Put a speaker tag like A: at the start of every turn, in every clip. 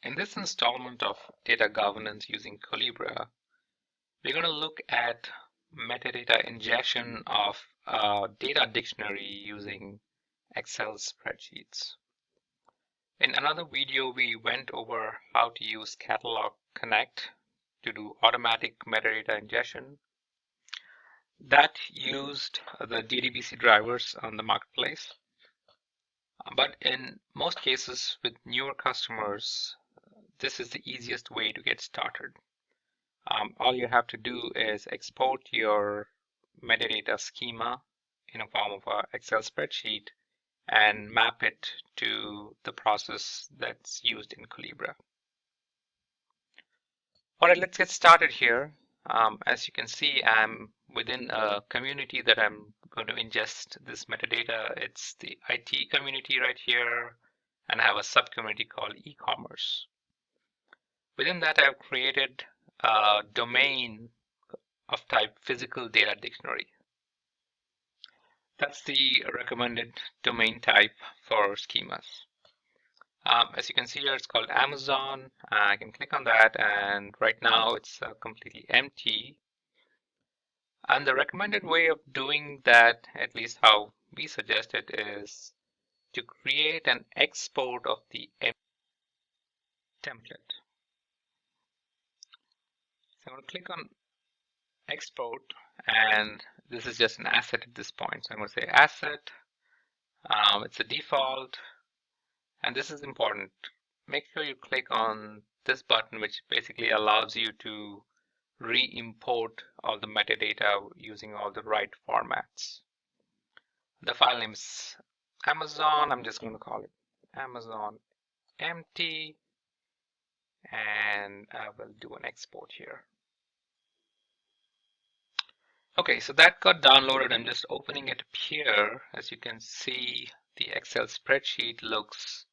A: In this installment of data governance using Colibra, we're going to look at metadata ingestion of a data dictionary using Excel spreadsheets. In another video, we went over how to use Catalog Connect to do automatic metadata ingestion. That used the DDBC drivers on the marketplace. But in most cases with newer customers, this is the easiest way to get started. All you have to do is export your metadata schema in a form of an Excel spreadsheet and map it to the process that's used in Colibra. All right, let's get started here. As you can see, I'm within a community that I'm going to ingest this metadata. It's the IT community right here, and I have a sub-community called e-commerce. Within that, I've created a domain of type physical data dictionary. That's the recommended domain type for schemas. As you can see here, it's called Amazon. I can click on that, and right now it's completely empty. And the recommended way of doing that, at least how we suggest it, is to create an export of the template. So I'm going to click on export, and this is just an asset at this point. So I'm going to say asset. It's a default, and this is important. Make sure you click on this button, which basically allows you to re-import all the metadata using all the right formats. The file name is Amazon. I'm just going to call it Amazon empty, and I will do an export here. Okay, so that got downloaded. I'm just opening it up here. As you can see, the Excel spreadsheet looks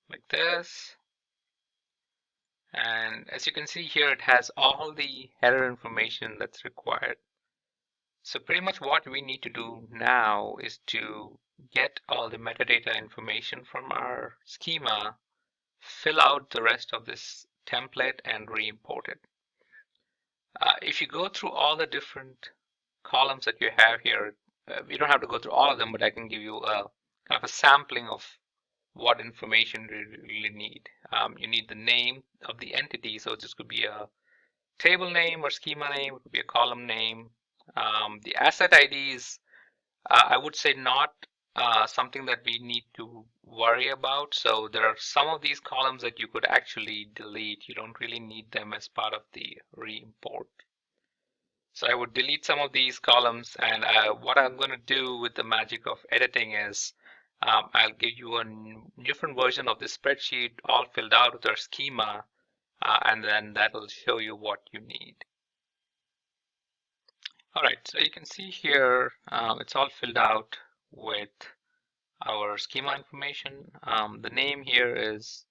A: like this. And as you can see here, it has all the header information that's required. So pretty much what we need to do now is to get all the metadata information from our schema, fill out the rest of this template, and re-import it. If you go through all the different columns that you have here, we don't have to go through all of them, but I can give you a kind of a sampling of what information you really need. You need the name of the entity, so this could be a table name or schema name, it could be a column name. The asset IDs, I would say not something that we need to worry about. So there are some of these columns that you could actually delete. You don't really need them as part of the re-import. So I would delete some of these columns, and what I'm going to do with the magic of editing is I'll give you a different version of the spreadsheet all filled out with our schema, and then that'll show you what you need. All right, so you can see here it's all filled out with our schema information. The name here is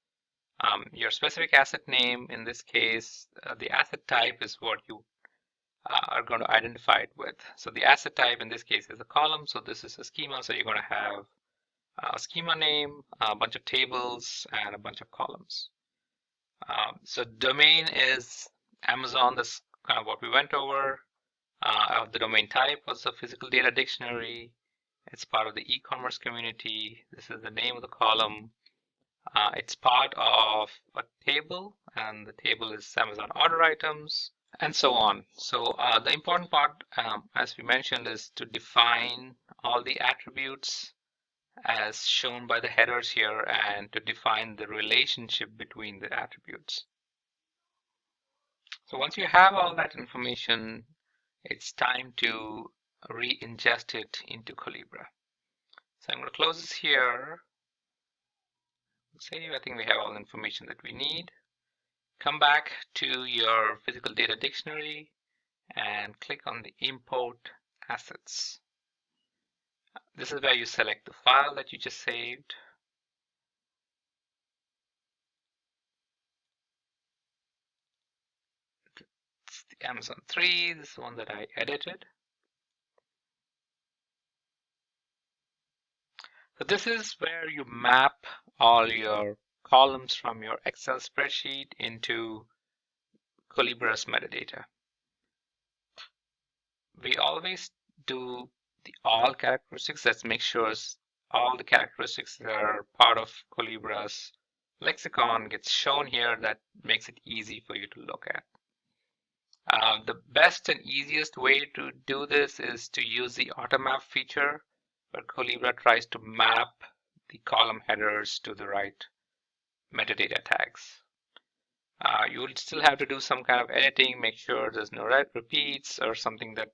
A: your specific asset name. In this case, the asset type is what you are going to identify it with. So the asset type in this case is a column. So this is a schema. So you're going to have a schema name, a bunch of tables, and a bunch of columns. So domain is Amazon. That's kind of what we went over. The domain type was a physical data dictionary. It's part of the e-commerce community. This is the name of the column. It's part of a table, and the table is Amazon order items, and so on. So the important part, as we mentioned, is to define all the attributes as shown by the headers here, and to define the relationship between the attributes. So once you have all that information, it's time to re-ingest it into Colibra. So I'm going to close this here. Save. I think we have all the information that we need. Come back to your physical data dictionary and click on the import assets. This is where you select the file that you just saved. It's the Amazon 3. This is the one that I edited. So this is where you map all your columns from your Excel spreadsheet into Colibra's metadata. We always do the all characteristics. Let's make sure all the characteristics that are part of Colibra's lexicon gets shown here. That makes it easy for you to look at. The best and easiest way to do this is to use the automap feature, where Colibra tries to map the column headers to the right metadata tags. You will still have to do some kind of editing, make sure there's no repeats or something that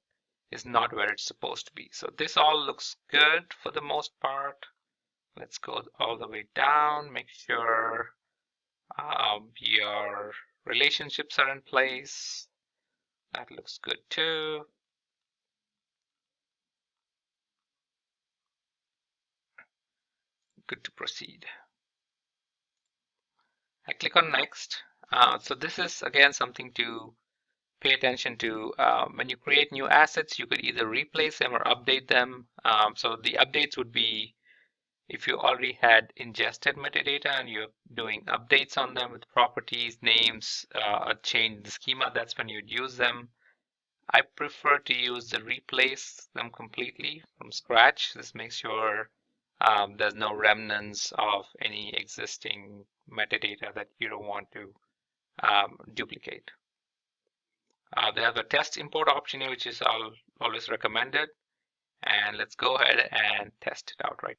A: is not where it's supposed to be. So this all looks good for the most part. Let's go all the way down, make sure your relationships are in place. That looks good too. Good to proceed. I click on next. So this is again something to pay attention to. When you create new assets, you could either replace them or update them. So the updates would be if you already had ingested metadata and you're doing updates on them with properties, names, a change in the schema, that's when you'd use them. I prefer to use the replace them completely from scratch. This makes sure there's no remnants of any existing metadata that you don't want to duplicate. They have a test import option here, which is always recommended. And let's go ahead and test it out right.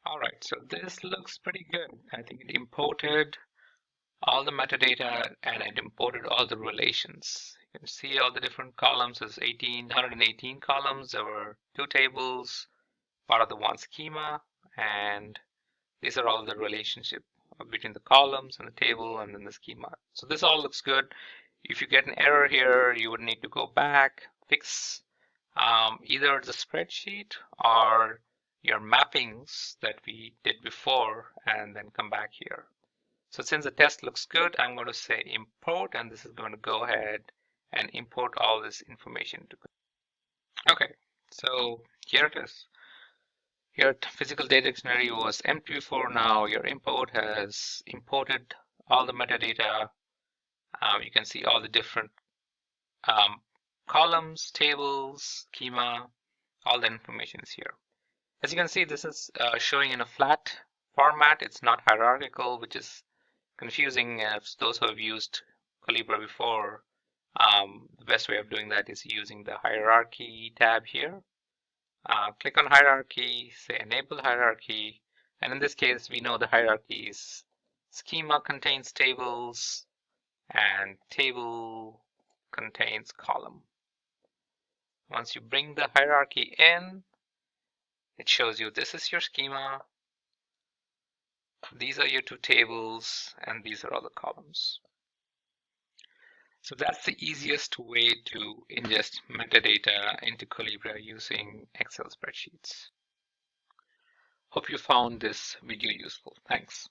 A: All right, so this looks pretty good. I think it imported all the metadata and it imported all the relations. You can see all the different columns. There's 118 columns. There were 2 tables, part of the one schema, and these are all the relationship between the columns and the table and then the schema. So this all looks good. If you get an error here, you would need to go back, fix either the spreadsheet or your mappings that we did before, and then come back here. So since the test looks good, I'm going to say import, and this is going to go ahead and import all this information. Okay, so here it is. Your physical data dictionary was empty before. Now your import has imported all the metadata. You can see all the different columns, tables, schema, all the information is here. As you can see, this is showing in a flat format. It's not hierarchical, which is confusing those who have used Colibra before. The best way of doing that is using the hierarchy tab here. Click on hierarchy, say enable hierarchy, and in this case we know the hierarchy is schema contains tables and table contains column. Once you bring the hierarchy in, it shows you this is your schema, these are your 2 tables, and these are all the columns. So that's the easiest way to ingest metadata into Colibra using Excel spreadsheets. Hope you found this video useful. Thanks.